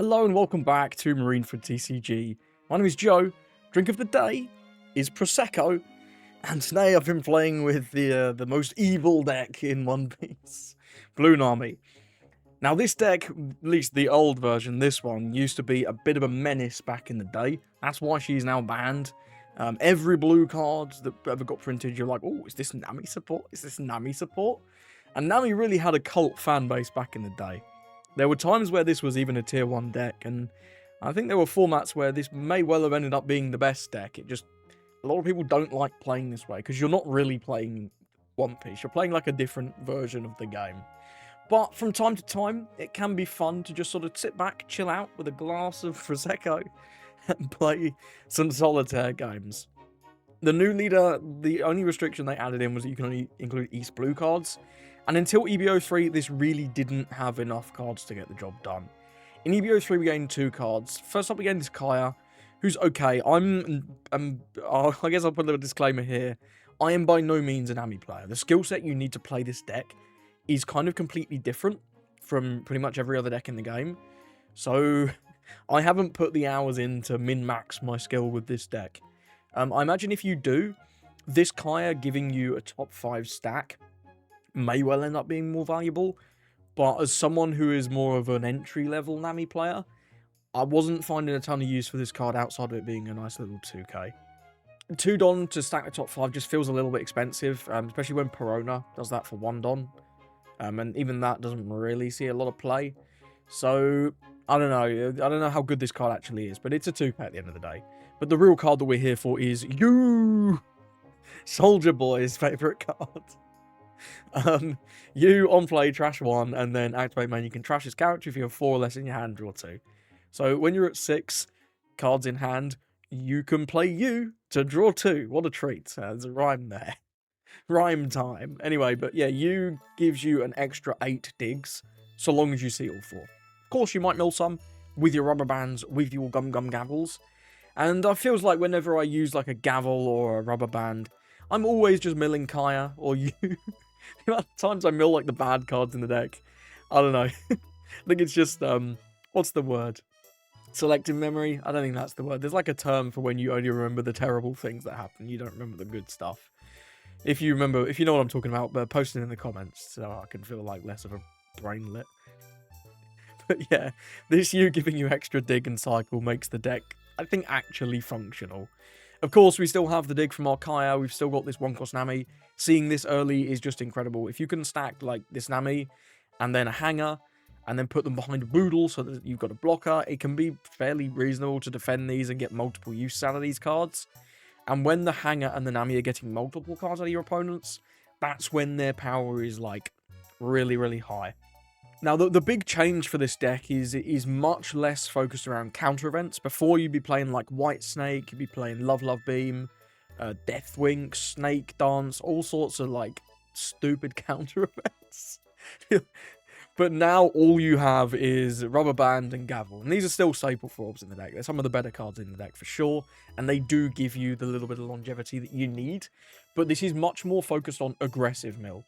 Hello and welcome back to Marine for TCG. My name is Joe. Drink of the day is Prosecco, and today I've been playing with the most evil deck in One Piece, Blue Nami. Now this deck, at least the old version, this one, used to be a bit of a menace back in the day. That's why she's now banned. Every blue card that ever got printed, you're like, oh, is this Nami support? Is this Nami support? And Nami really had a cult fan base back in the day. There were times where this was even a tier 1 deck, and I think there were formats where this may well have ended up being the best deck. A lot of people don't like playing this way, because you're not really playing One Piece. You're playing like a different version of the game. But from time to time, it can be fun to just sort of sit back, chill out with a glass of Prosecco, and play some solitaire games. The new leader, the only restriction they added in was that you can only include East Blue cards. And until EBO 3, this really didn't have enough cards to get the job done. In EBO 3, we gained 2 cards. First up, we gained this Kaya, who's okay. I guess I'll put a little disclaimer here. I am by no means an Nami player. The skill set you need to play this deck is kind of completely different from pretty much every other deck in the game. So I haven't put the hours in to min-max my skill with this deck. I imagine if you do, this Kaya giving you a top 5 stack may well end up being more valuable, but as someone who is more of an entry-level Nami player, I wasn't finding a ton of use for this card outside of it being a nice little 2k. 2 Don to stack the top 5 just feels a little bit expensive, especially when Perona does that for 1 Don, and even that doesn't really see a lot of play. So, I don't know how good this card actually is, but it's a 2k at the end of the day. But the real card that we're here for is you! Soldier Boy's favourite card. You on play trash 1 and then activate main. You can trash his character if you have 4 or less in your hand, draw 2. So when you're at 6 cards in hand, you can play you to draw 2. What a treat. There's a rhyme there. Rhyme time. Anyway, but yeah, you gives you an extra 8 digs so long as you see all 4. Of course, you might mill some with your rubber bands, with your gum gavels. And I feels like whenever I use like a gavel or a rubber band, I'm always just milling Kaya or you. The amount of times I mill like the bad cards in the deck, I don't know. I think it's just what's the word? Selective memory? I don't think that's the word. There's like a term for when you only remember the terrible things that happen. You don't remember the good stuff. If you know what I'm talking about, post it in the comments so I can feel like less of a brainlet. But yeah, this you giving you extra dig and cycle makes the deck, I think, actually functional. Of course, we still have the dig from our Kaya. We've still got this 1-cost Nami. Seeing this early is just incredible. If you can stack like this Nami and then a hanger and then put them behind a Boodle so that you've got a blocker, it can be fairly reasonable to defend these and get multiple use out of these cards. And when the hanger and the Nami are getting multiple cards out of your opponents, that's when their power is like really, really high. Now, the big change for this deck is it is much less focused around counter events. Before, you'd be playing like White Snake, you'd be playing Love Beam, Deathwink, Snake Dance, all sorts of like stupid counter events. But now all you have is Rubber Band and Gavel. And these are still staple orbs in the deck. They're some of the better cards in the deck for sure. And they do give you the little bit of longevity that you need. But this is much more focused on aggressive mill.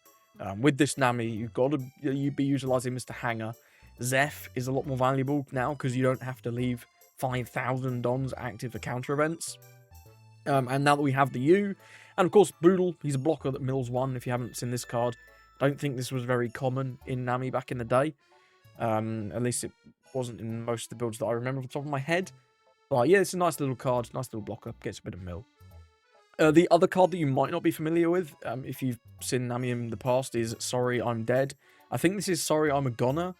With this Nami, you'd be utilizing Mr. Hanger. Zeph is a lot more valuable now because you don't have to leave 5,000 Dons active for counter events. And now that we have the U, and of course Boodle, he's a blocker that mills 1 if you haven't seen this card. I don't think this was very common in Nami back in the day. At least it wasn't in most of the builds that I remember off the top of my head. But yeah, it's a nice little card, nice little blocker, gets a bit of mill. The other card that you might not be familiar with, if you've seen Nami in the past, is Sorry I'm Dead. I think this is Sorry I'm a Goner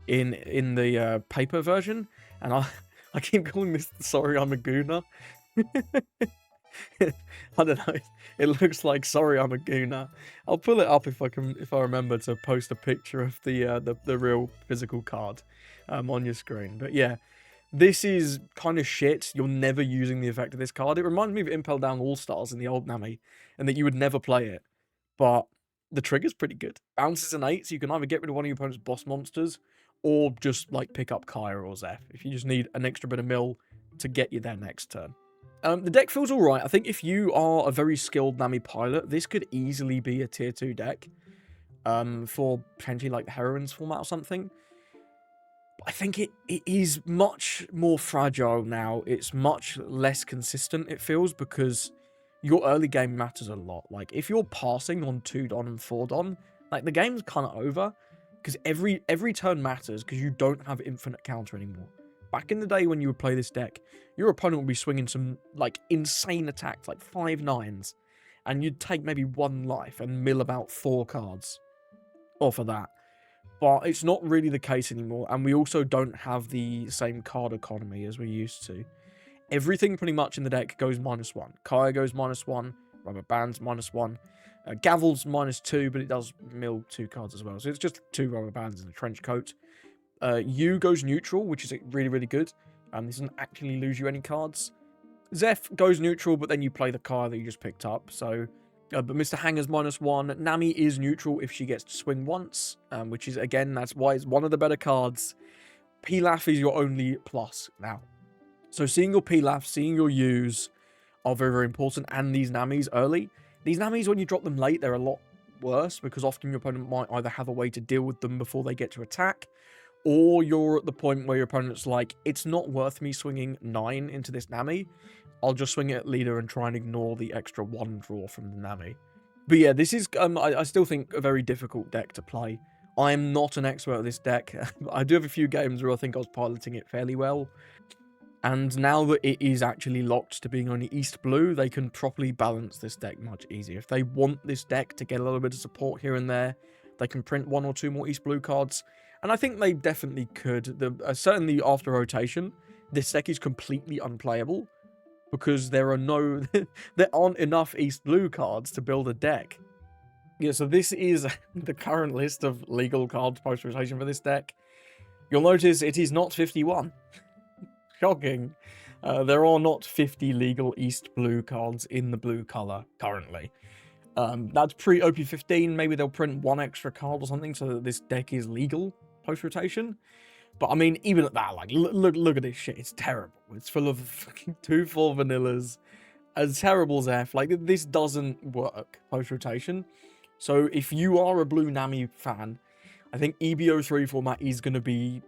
in the paper version, and I keep calling this Sorry I'm a Gooner. I don't know. It looks like Sorry I'm a Gooner. I'll pull it up if I remember to post a picture of the real physical card on your screen. But yeah. This is kind of shit. You're never using the effect of this card. It reminds me of Impel Down All-Stars in the old Nami, and that you would never play it. But the trigger's pretty good. Bounces an 8, so you can either get rid of one of your opponent's boss monsters, or just like pick up Kaya or Zeph, if you just need an extra bit of mill to get you there next turn. The deck feels alright. I think if you are a very skilled Nami pilot, this could easily be a tier 2 deck. For potentially like the heroines format or something. I think it is much more fragile now. It's much less consistent, it feels, because your early game matters a lot. Like, if you're passing on 2 Don and 4 Don, like, the game's kind of over, because every turn matters, because you don't have infinite counter anymore. Back in the day when you would play this deck, your opponent would be swinging some, like, insane attacks, like 5 9s, and you'd take maybe 1 life and mill about 4 cards off of that. But it's not really the case anymore, and we also don't have the same card economy as we used to. Everything pretty much in the deck goes -1. Kaya goes -1, Rubber Band's -1, Gavel's -2, but it does mill 2 cards as well. So it's just 2 Rubber Bands and a Trench Coat. U goes neutral, which is really, really good. This doesn't actually lose you any cards. Zeph goes neutral, but then you play the Kaya that you just picked up, so... but Mr. Hanger's -1. Nami is neutral if she gets to swing once, which is, again, that's why it's one of the better cards. Pilaf is your only plus now. So seeing your Pilaf, seeing your U's are very, very important, and these Namis early. These Namis, when you drop them late, they're a lot worse, because often your opponent might either have a way to deal with them before they get to attack, or you're at the point where your opponent's like, it's not worth me swinging 9 into this Nami. I'll just swing it at leader and try and ignore the extra 1 draw from the Nami. But yeah, this is, I still think, a very difficult deck to play. I am not an expert at this deck. I do have a few games where I think I was piloting it fairly well. And now that it is actually locked to being only East Blue, they can properly balance this deck much easier. If they want this deck to get a little bit of support here and there, they can print 1 or 2 more East Blue cards. And I think they definitely could. Certainly after rotation, this deck is completely unplayable, because there aren't enough East Blue cards to build a deck. Yeah, so this is the current list of legal cards post-rotation for this deck. You'll notice it is not 51. Shocking. There are not 50 legal East Blue cards in the blue color currently. That's pre-OP15. Maybe they'll print 1 extra card or something so that this deck is legal post-rotation. But I mean, even at that, like, look at this shit. It's terrible. It's full of fucking 2/4 vanillas. As terrible as F. Like, this doesn't work post-rotation. So if you are a Blue Nami fan, I think EBO3 format is going to be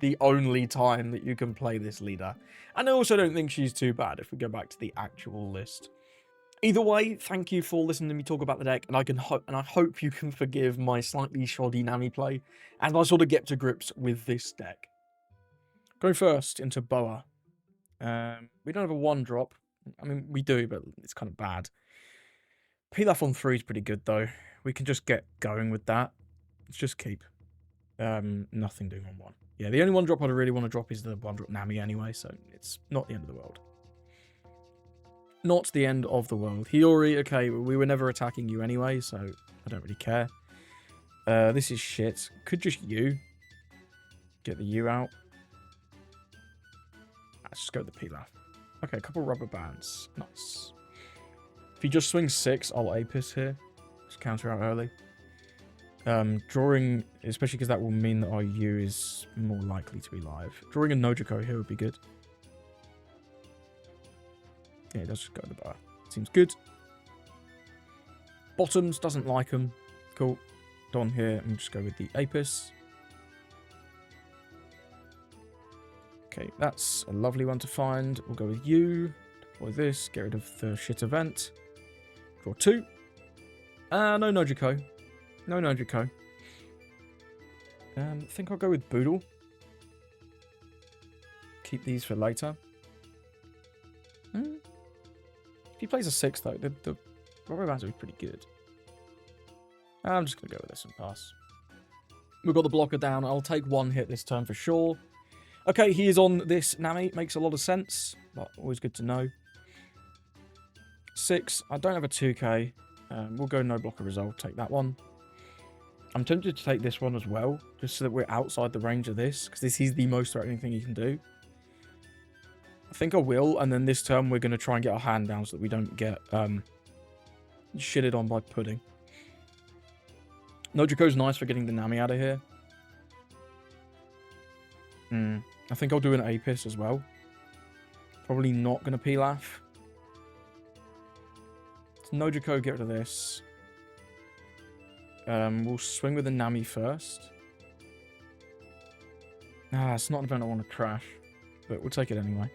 the only time that you can play this leader. And I also don't think she's too bad if we go back to the actual list. Either way, thank you for listening to me talk about the deck, and I hope you can forgive my slightly shoddy Nami play as I sort of get to grips with this deck. Going first into Boa. We don't have a 1-drop. I mean, we do, but it's kind of bad. Pilaf on 3 is pretty good, though. We can just get going with that. Let's just keep. Nothing doing on 1. Yeah, the only 1-drop I really want to drop is the 1-drop Nami anyway, so it's not the end of the world. Not the end of the world. Hiyori, okay, we were never attacking you anyway, so I don't really care. This is shit. Could just U. Get the U out. Let's just go with the Pilaf. Okay, a couple Rubber Bands. Nice. If he just swings 6, I'll Apis here. Just counter out early. Drawing, especially because that will mean that our U is more likely to be live. Drawing a Nojiko here would be good. Yeah, it does just go to the bar. Seems good. Bottoms, doesn't like them. Cool. Don here, and just go with the Apis. Okay, that's a lovely one to find. We'll go with you. Deploy this, get rid of the shit event. Draw 2. No Nojiko. No Nojiko. I think I'll go with Boodle. Keep these for later. If he plays a 6, though, the Rubber Bands will be pretty good. I'm just going to go with this and pass. We've got the blocker down. I'll take 1 hit this turn for sure. Okay, he is on this Nami. Makes a lot of sense, but always good to know. 6. I don't have a 2k. We'll go no blocker resolve. Take that one. I'm tempted to take this one as well, just so that we're outside the range of this, because this is the most threatening thing you can do. I think I will, and then this turn we're going to try and get our hand down so that we don't get shitted on by Pudding. Nojiko's nice for getting the Nami out of here. I think I'll do an Apis as well. Probably not going to Pilaf. Nojiko, get rid of this. We'll swing with the Nami first. It's not an event I want to trash, but we'll take it anyway.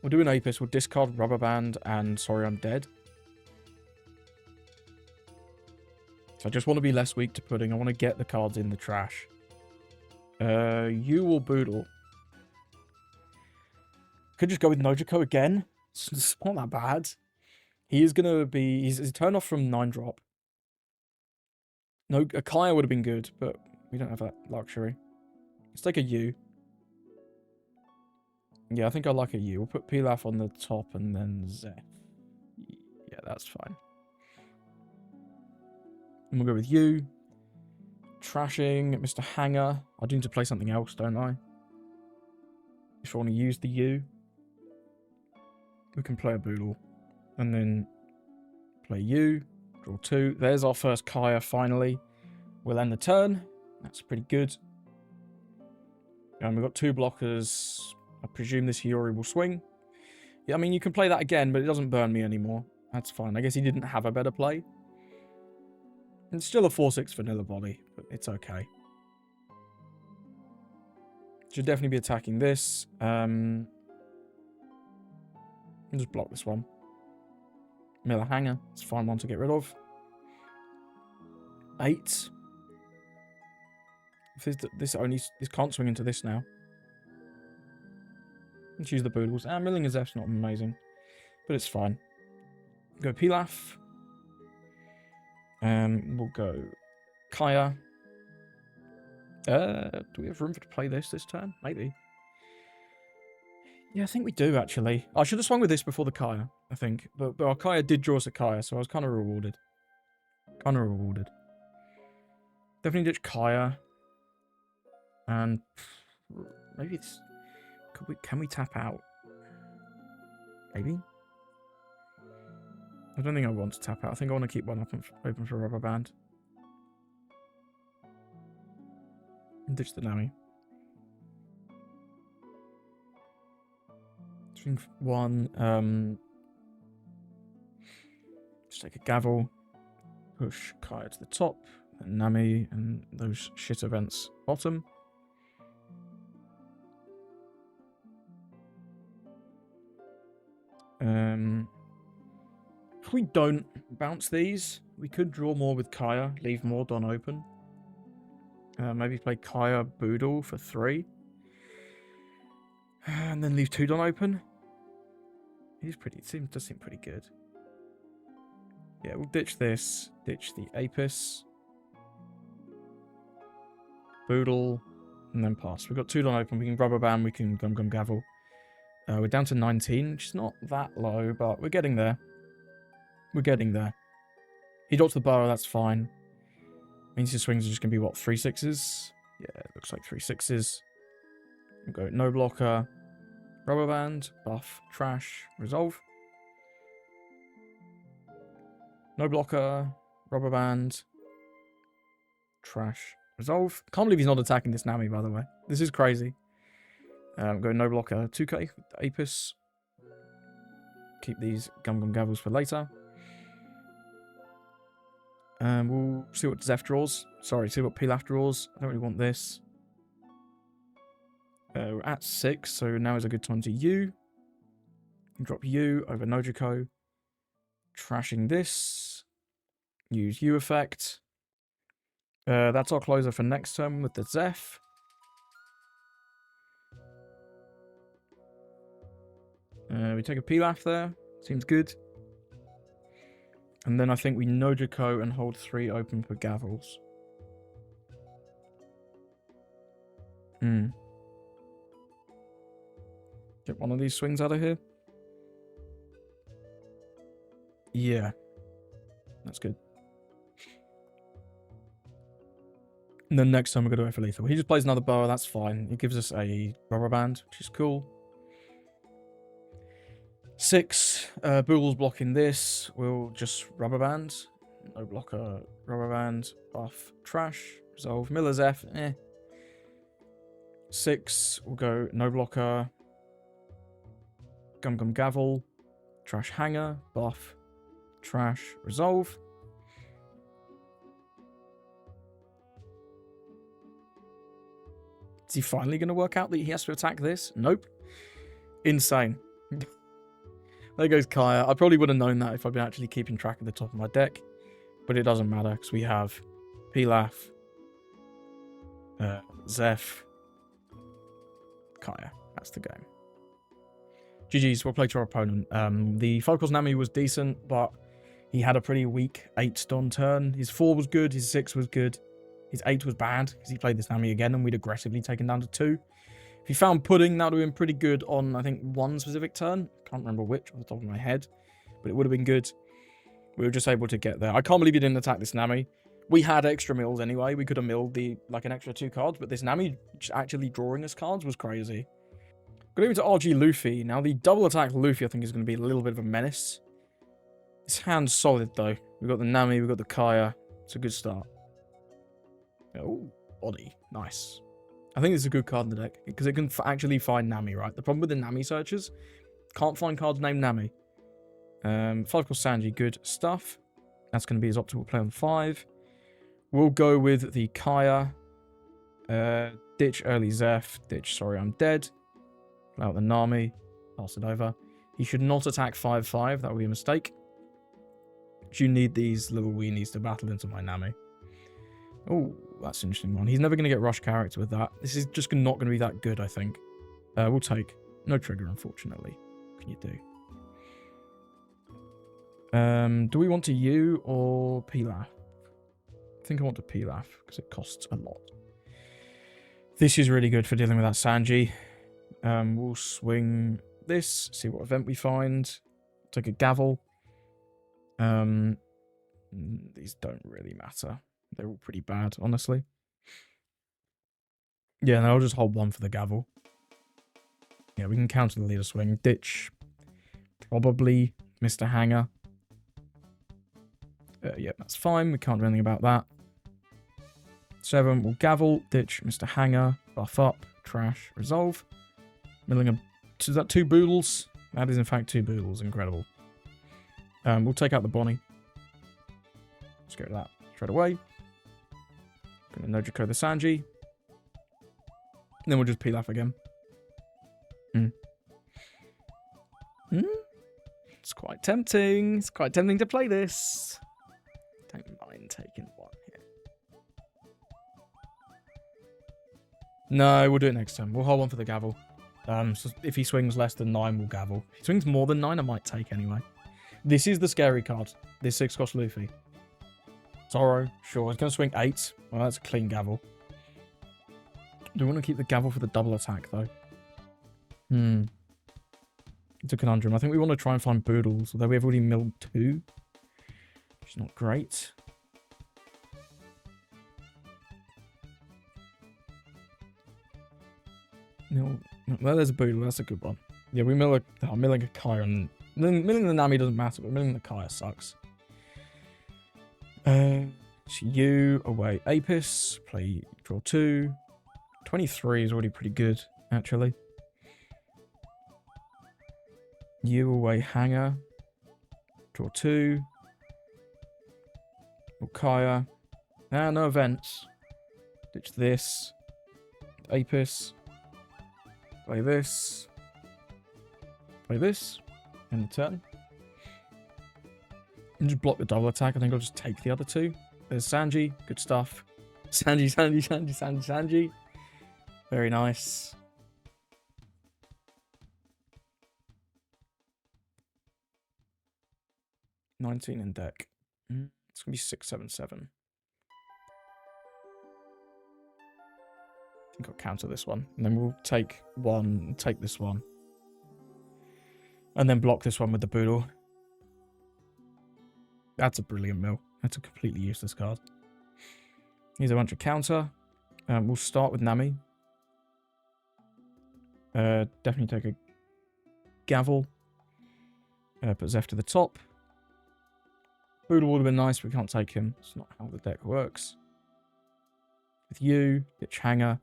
We'll do an Apis, we'll discard Rubber Band, and Sorry I'm Dead. So I just want to be less weak to pudding. I want to get the cards in the trash. You or Boodle? Could just go with Nojiko again. It's not that bad. He is going to be... He's turned off from 9-drop. No, a Kaya would have been good, but we don't have that luxury. Let's take a U. Yeah, I think I like a U. We'll put Pilaf on the top and then Zeph. Yeah, that's fine. And we'll go with U. Trashing Mr. Hanger. I do need to play something else, don't I? If I want to use the U, we can play a Boodle. And then play U. Draw 2. There's our first Kaya, finally. We'll end the turn. That's pretty good. And we've got 2 blockers. I presume this Hiyori will swing. Yeah, I mean, you can play that again, but it doesn't burn me anymore. That's fine. I guess he didn't have a better play. It's still a 4-6 vanilla body, but it's okay. Should definitely be attacking this. I'll just block this one. Miller Hanger. It's a fine one to get rid of. 8. If this can't swing into this now. Let's use the Boodles. Milling as F's not amazing, but it's fine. Go Pilaf. We'll go Kaya. Do we have room to play this turn? Maybe. Yeah, I think we do, actually. I should have swung with this before the Kaya, I think. But our Kaya did draw us a Kaya, so I was kind of rewarded. Definitely ditch Kaya. And maybe it's... Can we tap out? Maybe? I don't think I want to tap out. I think I want to keep one open for Rubber Band. And ditch the Nami. Swing 1. Just take a Gavel. Push Kaya to the top. And Nami and those shit events bottom. If we don't bounce these, we could draw more with Kaya, leave more Don open. Maybe play Kaya Boodle for 3. And then leave 2 Don open. Does seem pretty good. Yeah, we'll ditch this. Ditch the Apis. Boodle. And then pass. We've got 2 Don open. We can Rubber Band. We can Gum Gum Gavel. We're down to 19, which is not that low, but we're getting there. He drops the Boa, that's fine. Means his swings are just going to be, what, 3 6s? Yeah, it looks like 3 6s. We'll go no blocker, Rubber Band, buff, trash, resolve. No blocker, Rubber Band, trash, resolve. Can't believe he's not attacking this Nami, by the way. This is crazy. Go no blocker, 2k, Apis. Keep these Gum Gum Gavels for later. We'll see what Zeph draws. Sorry, see what Pilaf draws. I don't really want this. We're at 6, so now is a good time to U. Drop U over Nojiko. Trashing this. Use U effect. That's our closer for next turn with the Zeph. We take a Pilaf there. Seems good. And then I think we Nojiko and hold 3 open for Gavels. Get one of these swings out of here. Yeah. That's good. And then next time we're going to go for lethal. He just plays another Boa, that's fine. He gives us a Rubber Band, which is cool. 6, Boogle's blocking this. We'll just Rubber Band. No blocker, Rubber Band, buff, trash, resolve. Miller's F, 6, we'll go no blocker, Gum Gum Gavel, trash hanger, buff, trash, resolve. Is he finally going to work out that he has to attack this? Nope. Insane. There goes Kaya. I probably would have known that if I'd been actually keeping track of the top of my deck. But it doesn't matter because we have Pilaf, Zeph, Kaya. That's the game. GG's, well played to our opponent. The 5-cost Nami was decent, but he had a pretty weak 8 on turn. His 4 was good, his 6 was good. His 8 was bad, because he played this Nami again, and we'd aggressively taken down to 2. If he found Pudding, that would have been pretty good on, I think, one specific turn. Can't remember which off the top of my head, but it would have been good. We were just able to get there. I can't believe he didn't attack this Nami. We had extra mills anyway. We could have milled an extra 2 cards, but this Nami actually drawing us cards was crazy. Going over to RG Luffy. Now, the double attack Luffy, I think, is going to be a little bit of a menace. His hand's solid, though. We've got the Nami, we've got the Kaya. It's a good start. Oh, body. Nice. I think it's a good card in the deck, because it can actually find Nami, right? The problem with the Nami searches, can't find cards named Nami. 5-cost Sanji, good stuff. That's going to be his optimal play on 5. We'll go with the Kaya. Ditch early Zeph. Ditch, sorry, I'm dead. Play out the Nami. Pass it over. He should not attack 5-5. That would be a mistake. You need these little weenies to battle into my Nami. Oh, that's an interesting one. He's never going to get rush character with that. This is just not going to be that good, I think. We'll take. No trigger, unfortunately. What can you do? Do we want to U or Pilaf? I think I want to Pilaf, because it costs a lot. This is really good for dealing with that Sanji. We'll swing this, see what event we find. Take a Gavel. These don't really matter. They're all pretty bad, honestly. Yeah, and I'll just hold 1 for the Gavel. Yeah, we can counter the leader swing. Ditch. Probably Mr. Hanger. Yeah, that's fine. We can't do anything about that. 7, we'll Gavel. Ditch Mr. Hanger. Buff up. Trash. Resolve. Milling a... Is that 2 Boodles? That is, in fact, 2 Boodles. Incredible. We'll take out the Bonnie. Let's go to that straight away. Gonna Nojiko the Sanji. And then we'll just Pilaf again. It's quite tempting. It's quite tempting to play this. Don't mind taking 1 here. No, we'll do it next time. We'll hold 1 for the Gavel. So if he swings less than 9, we'll Gavel. If he swings more than 9, I might take anyway. This is the scary card. This 6-cost Luffy. Zoro, sure. He's going to swing 8. Well, that's a clean Gavel. Do we want to keep the Gavel for the double attack, though? It's a conundrum. I think we want to try and find Boodles, although we have already milled 2. Which is not great. No, well, there's a Boodle. That's a good one. Yeah, we mill a... milling a Kaya and... Milling the Nami doesn't matter, but milling the Kaya sucks. You away Apis. Play, draw 2. 23 is already pretty good, actually. You away Hanger. Draw 2. Kaya. No events. Ditch this. Apis. Play this. Play this. End the turn. And just block the double attack. I think I'll just take the other 2. There's Sanji. Good stuff. Sanji. Very nice. $19 in deck. It's going to be 6, 7, 7. I think I'll counter this one. And then we'll take 1, take this one. And then block this one with the Boodle. That's a brilliant mill. That's a completely useless card. Here's a bunch of counter. We'll start with Nami. Definitely take a Gavel. Put Zeph to the top. Boodle would have been nice, but we can't take him. It's not how the deck works. With you, Ditch Hanger.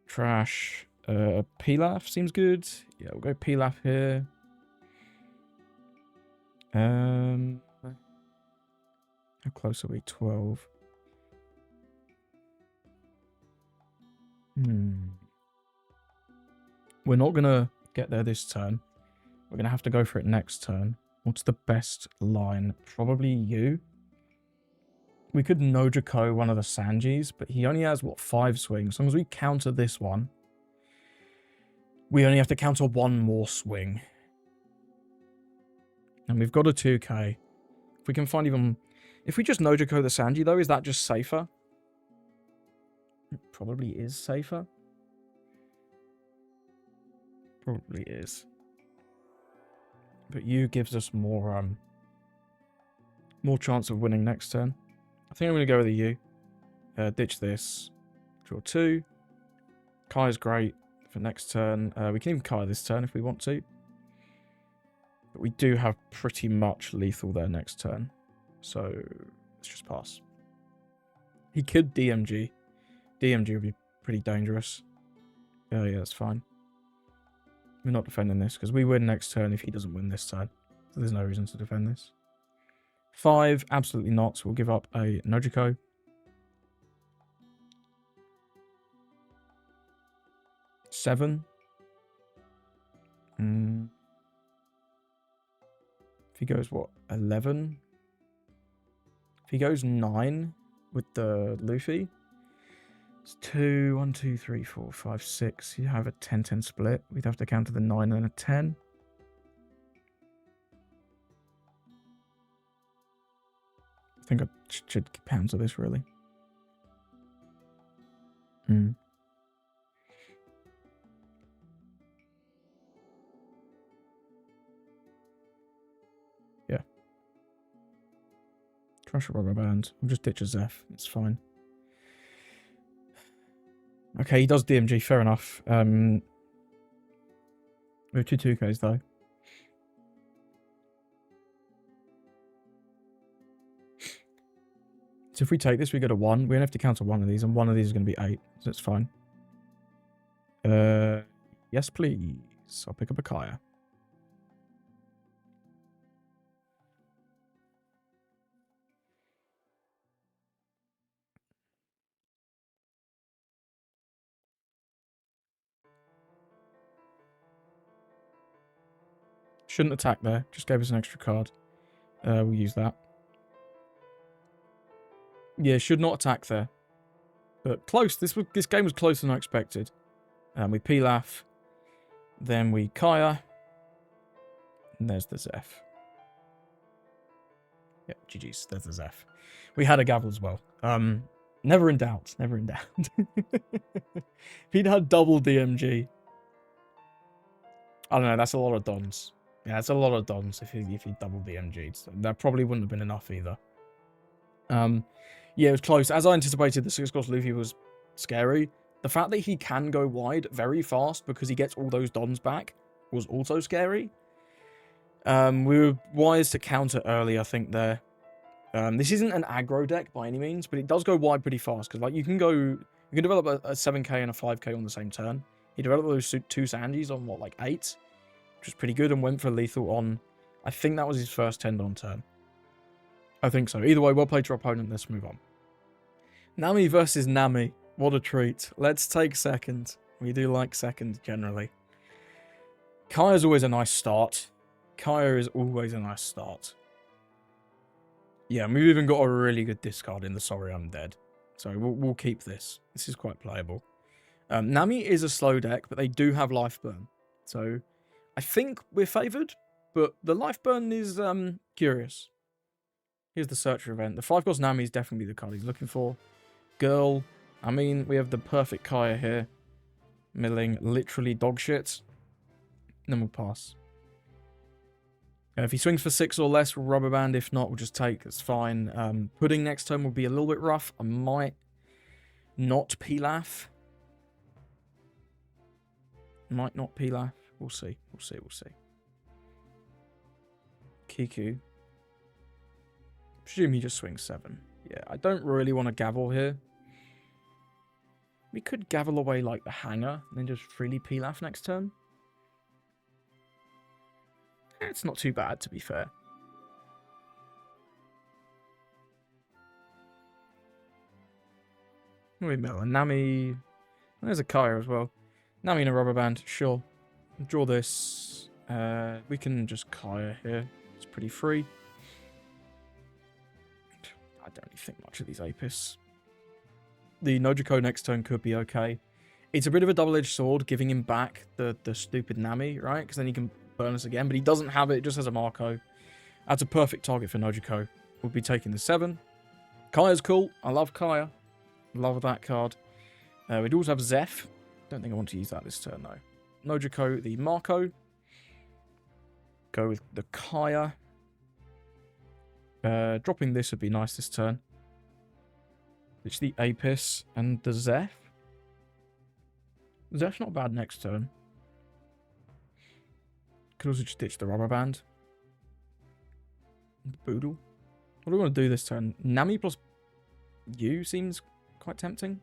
Trash. Pilaf seems good. Yeah, we'll go Pilaf here. How close are we? 12. We're not going to get there this turn. We're going to have to go for it next turn. What's the best line? Probably you. We could Nojiko one of the Sanjis, but he only has, what, 5 swings. As long as we counter this one, we only have to counter 1 more swing. And we've got a 2k. If we can find even... If we just Nojiko the Sanji, though, is that just safer? It probably is safer. Probably is. But you gives us more chance of winning next turn. I think I'm going to go with a U. Ditch this. Draw 2. Kai's great for next turn. We can even Kai this turn if we want to. But we do have pretty much lethal there next turn. So, let's just pass. He could DMG. DMG would be pretty dangerous. Yeah, that's fine. We're not defending this because we win next turn if he doesn't win this turn. So there's no reason to defend this. 5, absolutely not. So we'll give up a Nojiko. 7. If he goes, what, 11? If he goes 9 with the Luffy, it's 2, 1, 2, 3, 4, 5, 6. You have a 10-10 split. We'd have to counter the 9 and a 10. I think I should pounce of this, really. Yeah. Crush a rubber band. We'll just ditch a Zeph. It's fine. Okay, he does DMG. Fair enough. We have 2 2Ks, though. So if we take this, we go to 1. We only have to counter 1 of these, and 1 of these is going to be 8. So it's fine. Yes, please. I'll pick up a Kaya. Shouldn't attack there. Just gave us an extra card. We'll use that. Yeah, should not attack there. But close. This game was closer than I expected. We Pilaf. Then we Kaya. And there's the Zeph. Yeah, GG's. There's the Zeph. We had a Gavel as well. Never in doubt. Never in doubt. If he'd had double DMG. I don't know. That's a lot of dons. Yeah, that's a lot of dons if he double DMG'd. So that probably wouldn't have been enough either. Yeah, it was close. As I anticipated, the 6-cost Luffy was scary. The fact that he can go wide very fast because he gets all those dons back was also scary. We were wise to counter early, I think, there. This isn't an aggro deck by any means, but it does go wide pretty fast. Because, like, you can develop a 7k and a 5k on the same turn. He developed those 2 Sanjis on, what, like 8? Which was pretty good, and went for lethal on, I think that was his first 10-don turn. I think so. Either way, well played to your opponent. Let's move on. Nami versus Nami. What a treat. Let's take second. We do like second, generally. Kaya's always a nice start. Kaya is always a nice start. Yeah, and we've even got a really good discard in the Sorry I'm Dead. So we'll keep this. This is quite playable. Nami is a slow deck, but they do have life burn. So I think we're favoured, but the life burn is curious. Here's the Searcher event. The 5-cost Nami is definitely the card he's looking for. Girl. I mean, we have the perfect Kaya here. Milling literally dog shit. And then we'll pass. If he swings for 6 or less, we'll rubber band. If not, we'll just take. That's fine. Pudding next turn will be a little bit rough. I might not Pilaf. Might not Pilaf. We'll see. We'll see. We'll see. Kiku. Presume he just swings 7. Yeah, I don't really want to gavel here. We could gavel away like the hanger and then just freely Pilaf next turn. It's not too bad, to be fair. We mill. And Nami There's a Kaya as well. Nami in a rubber band, sure. Draw this. We can just Kaya here. It's pretty free. I don't really think much of these Apis. The Nojiko next turn could be okay. It's a bit of a double-edged sword, giving him back the stupid Nami, right? Because then he can burn us again, but he doesn't have it, just has a Marco. That's a perfect target for Nojiko. We'll be taking the 7. Kaya's cool. I love Kaya. Love that card. We do also have Zeph. Don't think I want to use that this turn, though. Nojiko, the Marco. Go with the Kaya. Dropping this would be nice this turn. Ditch the Apis and the Zeph. Zeph's not bad next turn. Could also just ditch the rubber band. Boodle. What do we want to do this turn? Nami plus U seems quite tempting.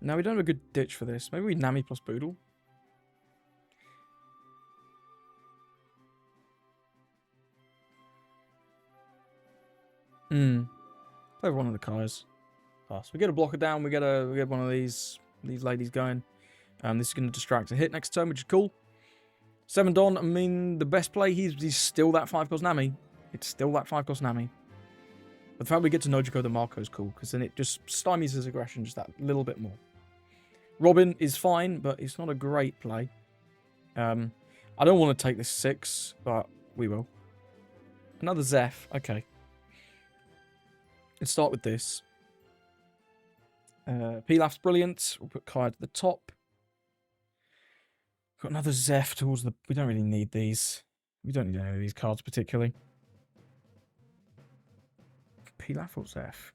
No, we don't have a good ditch for this. Maybe we Nami plus Boodle. Play one of the Kai's. Pass. We get a blocker down. We get one of these ladies going. This is going to distract a hit next turn, which is cool. 7 Don. I mean, the best play. He's still that 5-cost Nami. It's still that 5-cost Nami. But the fact we get to Nojiko the Marco is cool, because then it just stymies his aggression just that little bit more. Robin is fine, but it's not a great play. I don't want to take this 6, but we will. Another Zeph. Okay. Let's start with this. Pilaf's brilliant. We'll put Kai to the top. Got another Zeph towards the... We don't really need these. We don't need any of these cards particularly. Pilaf or Zeph?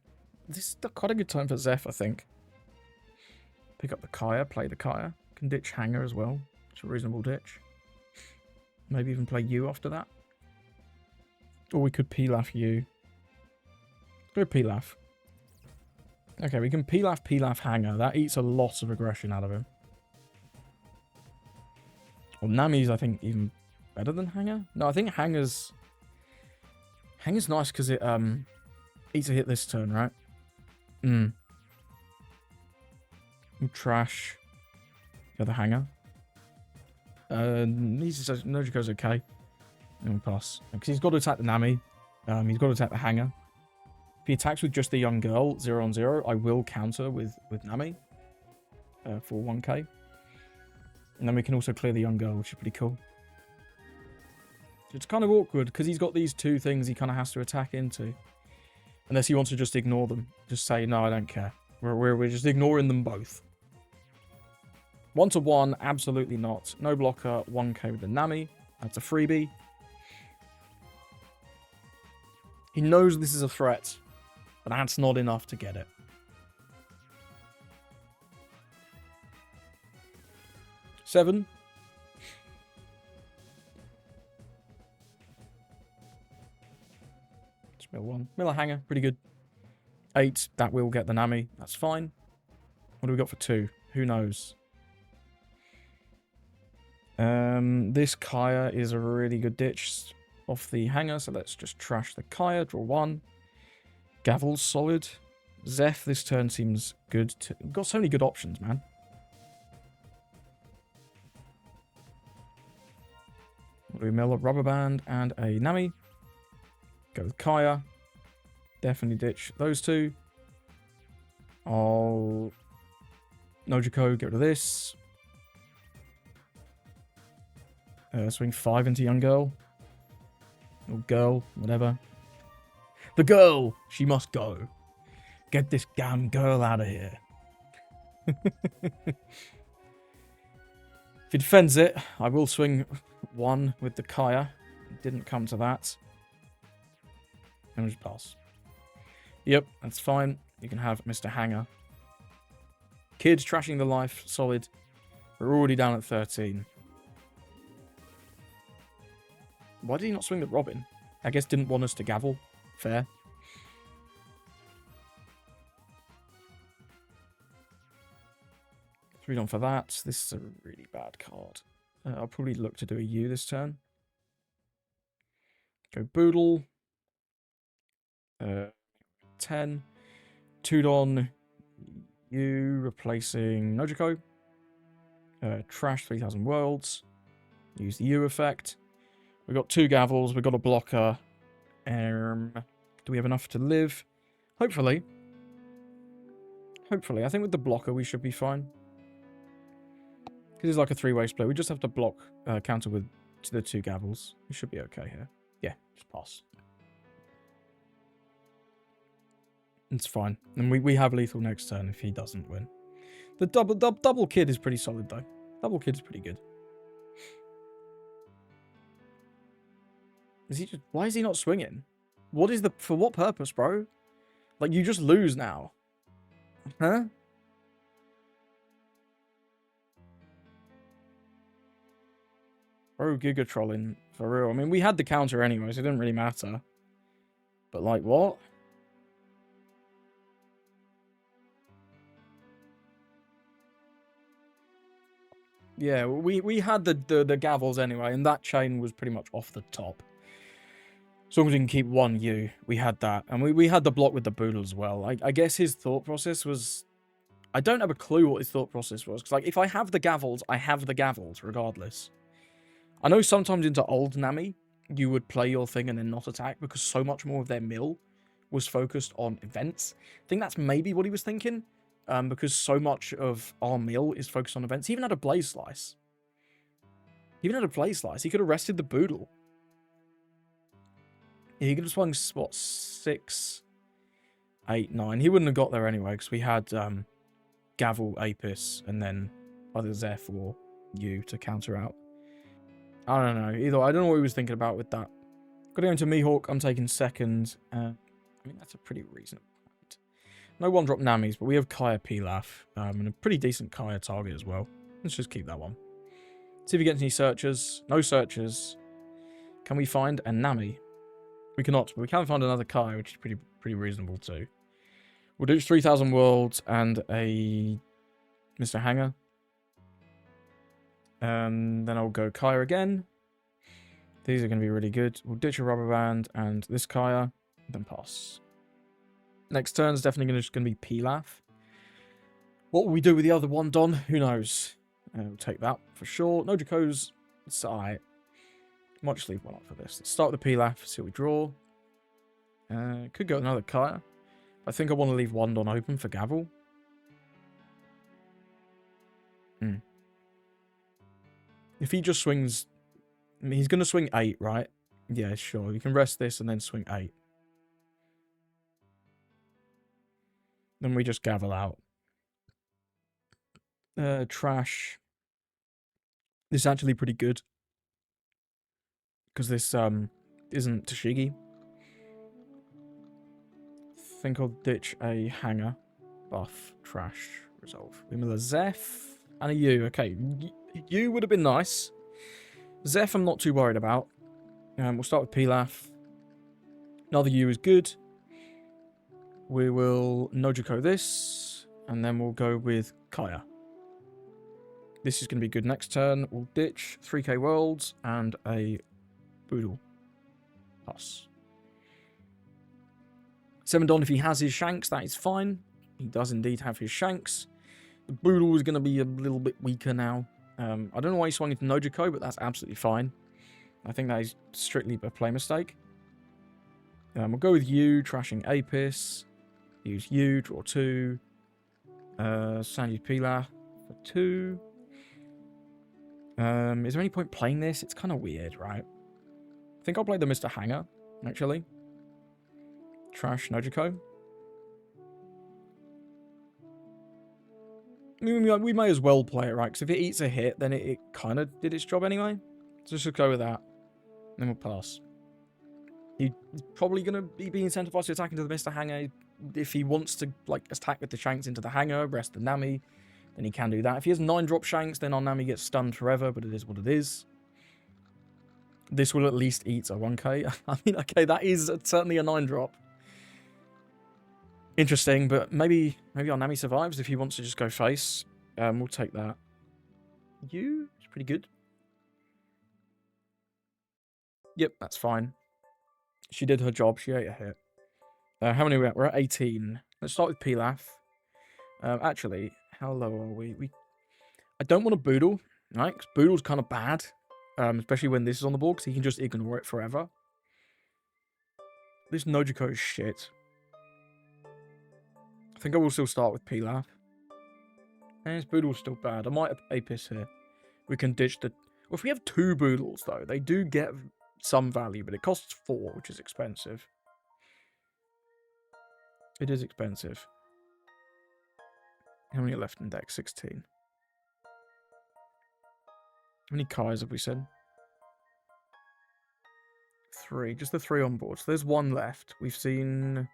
This is quite a good time for Zeph, I think. Pick up the Kaya, play the Kaya. Can ditch Hanger as well. It's a reasonable ditch. Maybe even play you after that. Or we could Pilaf you. Go Pilaf. Okay, we can Pilaf Hanger. That eats a lot of aggression out of him. Well, Nami's, I think, even better than Hanger. No, I think Hanger's nice because it eats a hit this turn, right? Trash. The other Hanger. Nojiko's okay. And we pass. Because he's got to attack the Nami. He's got to attack the Hanger. If he attacks with just the young girl, 0-on-0, I will counter with Nami for 1k. And then we can also clear the young girl, which is pretty cool. It's kind of awkward, because he's got these two things he kind of has to attack into. Unless he wants to just ignore them. Just say, no, I don't care. We're just ignoring them both. 1-to-1, absolutely not. No blocker, 1k with the Nami. That's a freebie. He knows this is a threat, but that's not enough to get it. Seven. Just mill one. Mill a Hanger, pretty good. 8, that will get the Nami. That's fine. What do we got for 2? Who knows? This Kaya is a really good ditch off the Hanger, so let's just trash the Kaya. Draw 1. Gavel's solid. Zeph this turn seems good. We've got so many good options, man. We mill a rubber band and a Nami. Go with Kaya. Definitely ditch those two. I'll... Nojiko, get rid of this. Swing 5 into young girl. Or girl, whatever. The girl! She must go. Get this damn girl out of here. If he defends it, I will swing 1 with the Kaya. It didn't come to that. And we'll just pass. Yep, that's fine. You can have Mr. Hanger. Kids trashing the life, solid. We're already down at 13. Why did he not swing the Robin? I guess didn't want us to gavel. Fair. Read on for that. This is a really bad card. I'll probably look to do a U this turn. Go Boodle. 10. 2 Don. You replacing Nojiko. Trash 3000 worlds. Use the U effect. We've got 2 gavels. We've got a blocker. Do we have enough to live? Hopefully. Hopefully. I think with the blocker we should be fine. Because it's like a 3-way split. We just have to block counter with the 2 gavels. We should be okay here. Yeah, just pass. It's fine. And we have lethal next turn if he doesn't win. The double kid is pretty solid though. Double kid is pretty good. Is he just, why is he not swinging? What is the, for what purpose, bro? Like, you just lose now. Huh? Bro, Giga trolling, for real. I mean, we had the counter anyway, so it didn't really matter. But, like, what? Yeah, we had the gavels anyway, and that chain was pretty much off the top. As long as we can keep 1 U, we had that. And we had the block with the Boodle as well. I guess his thought process was... I don't have a clue what his thought process was. Because, like, if I have the gavels, I have the gavels, regardless. I know sometimes into old Nami, you would play your thing and then not attack, because so much more of their mill was focused on events. I think that's maybe what he was thinking. Because so much of our mill is focused on events. He even had a Blaze Slice. He even had a Blaze Slice. He could have rested the Boodle. He could have swung, what, 6, 8, 9. He wouldn't have got there anyway, because we had Gavel, Apis, and then either Zeph or you to counter out. I don't know. Either I don't know what he was thinking about with that. Got to go into Mihawk. I'm taking second. I mean, that's a pretty reasonable point. No 1-drop Namis, but we have Kaya Pilaf. And a pretty decent Kaya target as well. Let's just keep that one. See if he gets any searchers. No searchers. Can we find a Nami? We cannot, but we can find another Kaya, which is pretty reasonable too. We'll do 3,000 worlds and a Mr. Hanger. Then I'll go Kaya again. These are going to be really good. We'll ditch a rubber band and this Kaya, then pass. Next turn is definitely just going to be Pilaf. What will we do with the other one, Don? Who knows? We'll take that for sure. No Jaco's. It's alright. Might just leave one up for this. Let's start with the Pilaf, see what we draw. Could go another Kaya. I think I want to leave one Don open for Gavel. If he just swings... I mean, he's going to swing 8, right? Yeah, sure. You can rest this and then swing 8. Then we just Gavel out. Trash. This is actually pretty good. Because this isn't Toshigi. I think I'll ditch a Hanger. Buff. Trash. Resolve. We mill a Zeph. And a U. Okay. U would have been nice. Zeph I'm not too worried about. We'll start with Pilaf. Another U is good. We will Nojiko this. And then we'll go with Kaya. This is going to be good next turn. We'll ditch 3k worlds and a Boodle. Pass. 7 Don, if he has his Shanks, that is fine. He does indeed have his Shanks. The Boodle is going to be a little bit weaker now. I don't know why he swung into Nojiko, but that's absolutely fine. I think that is strictly a play mistake. We'll go with you, trashing Apis. Use you, draw 2. Sanji Pila for 2. Is there any point playing this? It's kind of weird, right? I think I'll play the Mr. Hanger, actually. Trash Nojiko. I mean, we may as well play it, right? Because if it eats a hit, then it kind of did its job anyway. So just go with that. Then we'll pass. He's probably going to be incentivized to attack into the Mr. Hanger. If he wants to like attack with the Shanks into the Hanger, rest the Nami, then he can do that. If he has 9-drop Shanks, then our Nami gets stunned forever, but it is what it is. This will at least eat a 1k. I mean, okay, that is certainly a 9-drop. Interesting, but maybe our Nami survives if he wants to just go face. We'll take that. You? It's pretty good. Yep, that's fine. She did her job. She ate a hit. How many are we at? We're at 18. Let's start with Pilaf. Actually, how low are we? I don't want a Boodle, right? Because Boodle's kind of bad, especially when this is on the board, because he can just ignore it forever. This Nojiko is shit. I think I will still start with Pilaf. And this Boodle's still bad. I might have Apis here. We can ditch the... Well, if we have 2 Boodles, though, they do get some value, but it costs 4, which is expensive. It is expensive. How many are left in deck? 16. How many Kais have we said? 3. Just the 3 on board. So there's 1 left. We've seen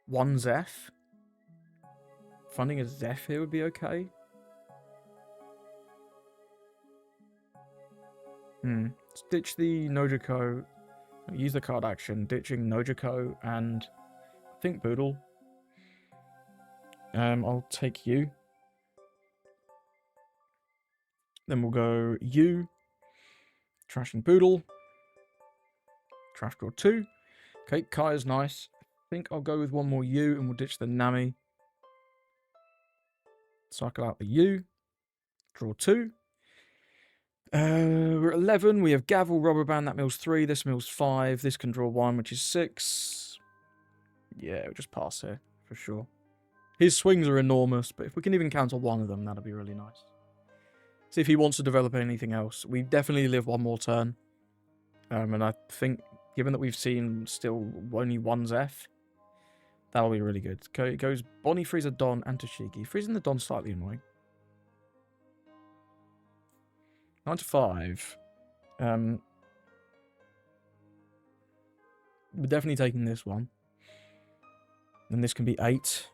1 Zeph. Funding a Zeph here would be okay. Let's ditch the Nojiko. Use the card action. Ditching Nojiko and I think Boodle. I'll take you. Then we'll go you. Trashing Boodle. Trash draw 2. Okay, Kai is nice. I think I'll go with 1 more U and we'll ditch the Nami. Cycle out the U. Draw 2. We're at 11. We have Gavel, Rubber Band. That mills 3. This mills 5. This can draw 1, which is 6. Yeah, we'll just pass here for sure. His swings are enormous, but if we can even counter 1 of them, that'd be really nice. See if he wants to develop anything else. We definitely live 1 more turn. And I think, given that we've seen still only 1 Zeph, that'll be really good. It goes Bonnie, Freezer, Don, and Toshiki. Freezing the Don slightly annoying. 9 to 5. We're definitely taking this one. And this can be 8.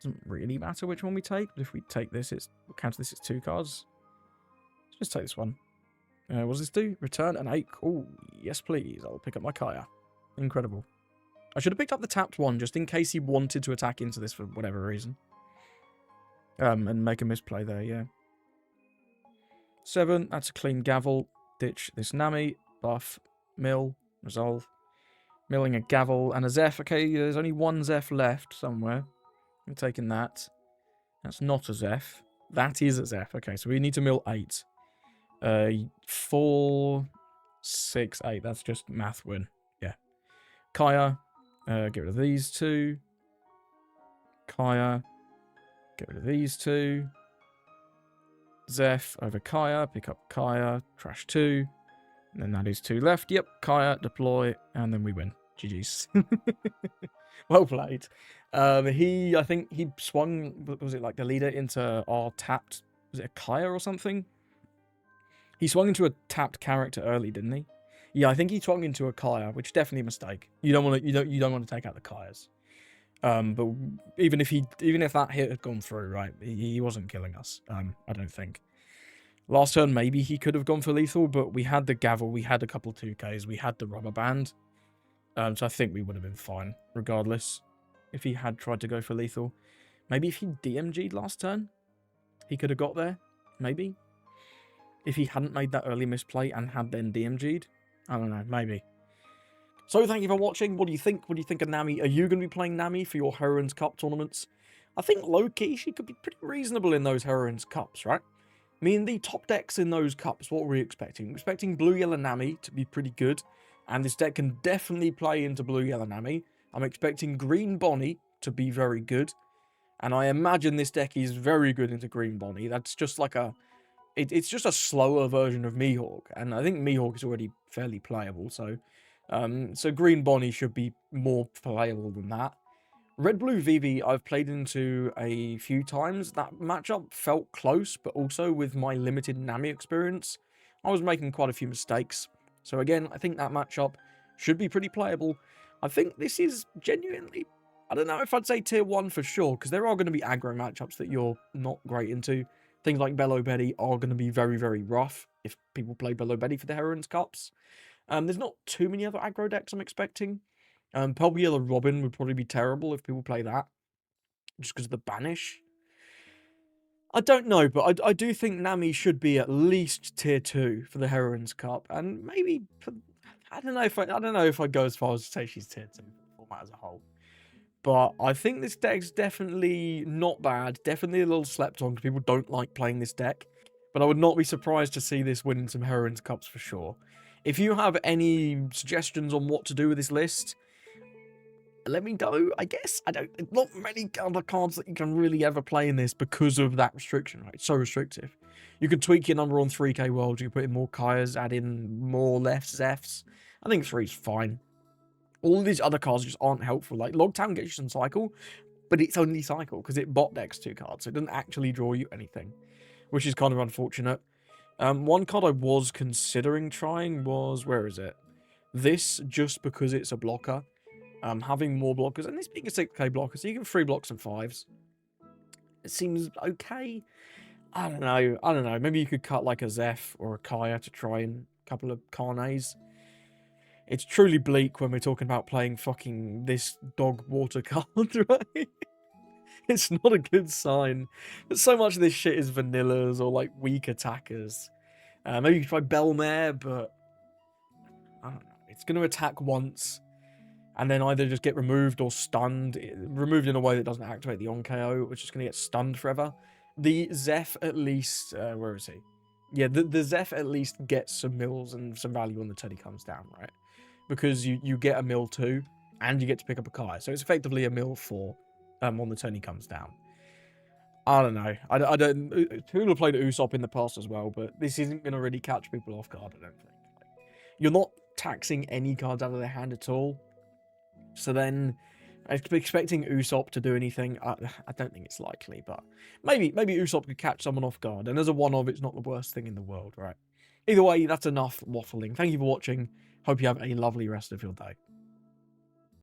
Doesn't really matter which one we take, but if we take this, we'll counter this as 2 cards. Let's just take this one. What does this do? Return an 8. Oh, yes please. I'll pick up my Kaya. Incredible. I should have picked up the tapped one just in case he wanted to attack into this for whatever reason. And make a misplay there, yeah. 7, that's a clean Gavel. Ditch this Nami. Buff. Mill. Resolve. Milling a Gavel and a Zeph. Okay, there's only 1 Zeph left somewhere. I'm taking that. That's not a Zeph. That is a Zeph. Okay, so we need to mill 8. 4, 6, 8. That's just math win. Yeah. Kaya. Get rid of these 2. Kaya. Get rid of these 2. Zeph over Kaya. Pick up Kaya. Trash 2. And then that is 2 left. Yep. Kaya. Deploy. And then we win. GG's. Well played. I think he swung, was it like the leader into our tapped, was it a Kaya or something? He swung into a tapped character early, didn't he? Yeah, I think he swung into a Kaya, which is definitely a mistake. You don't want to take out the Kayas. But even if that hit had gone through, right, he wasn't killing us. I don't think. Last turn maybe he could have gone for lethal, but we had the Gavel, we had a couple 2Ks, we had the Rubber Band. So I think we would have been fine, regardless, if he had tried to go for lethal. Maybe if he DMG'd last turn, he could have got there. Maybe. If he hadn't made that early misplay and had then DMG'd. I don't know, maybe. So thank you for watching. What do you think? What do you think of Nami? Are you going to be playing Nami for your Heroines Cup tournaments? I think low-key she could be pretty reasonable in those Heroines Cups, right? I mean, the top decks in those cups, what were we expecting? We're expecting Blue-Yellow Nami to be pretty good. And this deck can definitely play into Blue-Yellow Nami. I'm expecting Green Bonnie to be very good. And I imagine this deck is very good into Green Bonnie. That's just like it's just a slower version of Mihawk. And I think Mihawk is already fairly playable. So Green Bonnie should be more playable than that. Red Blue Vivi I've played into a few times. That matchup felt close, but also with my limited Nami experience, I was making quite a few mistakes. So again, I think that matchup should be pretty playable. I think this is genuinely, I don't know if I'd say tier 1 for sure, because there are going to be aggro matchups that you're not great into. Things like Bello Betty are going to be very, very rough if people play Bello Betty for the Heroines Cups. There's not too many other aggro decks I'm expecting. Purple Yellow Robin would probably be terrible if people play that, just because of the banish. I don't know, but I do think Nami should be at least tier 2 for the Heroines Cup, and maybe I don't know if I go as far as to say she's tier 2 for the format as a whole. But I think this deck's definitely not bad. Definitely a little slept on because people don't like playing this deck. But I would not be surprised to see this winning some Heroines Cups for sure. If you have any suggestions on what to do with this list, let me know, I guess. Not many other cards that you can really ever play in this because of that restriction, right? It's so restrictive. You can tweak your number on 3K World, you can put in more Kayas, add in more lefts, Fs. I think 3 is fine. All these other cards just aren't helpful. Like, Logtown gets you some cycle, but it's only cycle because it bot decks 2 cards, so it doesn't actually draw you anything, which is kind of unfortunate. One card I was considering trying was, where is it? This, just because it's a blocker. Having more blockers, and this being a 6K blocker, so you can 3 blocks and 5s. It seems okay. I don't know. Maybe you could cut like a Zeph or a Kaya to try and a couple of Carnets. It's truly bleak when we're talking about playing fucking this dog water card, right? It's not a good sign. But so much of this shit is vanillas or like weak attackers. Maybe you could try Belmare, but I don't know. It's going to attack once and then either just get removed or stunned. Removed in a way that doesn't activate the on-KO, which is going to get stunned forever. The Zeph at least... where is he? Yeah, the Zeph at least gets some mills and some value when the Teddy comes down, right? Because you get a mill 2, and you get to pick up a Kai. So it's effectively a mill 4 when the Tony comes down. I don't know. I don't... People have played Usopp in the past as well, but this isn't going to really catch people off guard, I don't think. You're not taxing any cards out of their hand at all. So then, expecting Usopp to do anything, I don't think it's likely, but maybe Usopp could catch someone off guard, and as a one-of, it's not the worst thing in the world, right? Either way, that's enough waffling. Thank you for watching. Hope you have a lovely rest of your day.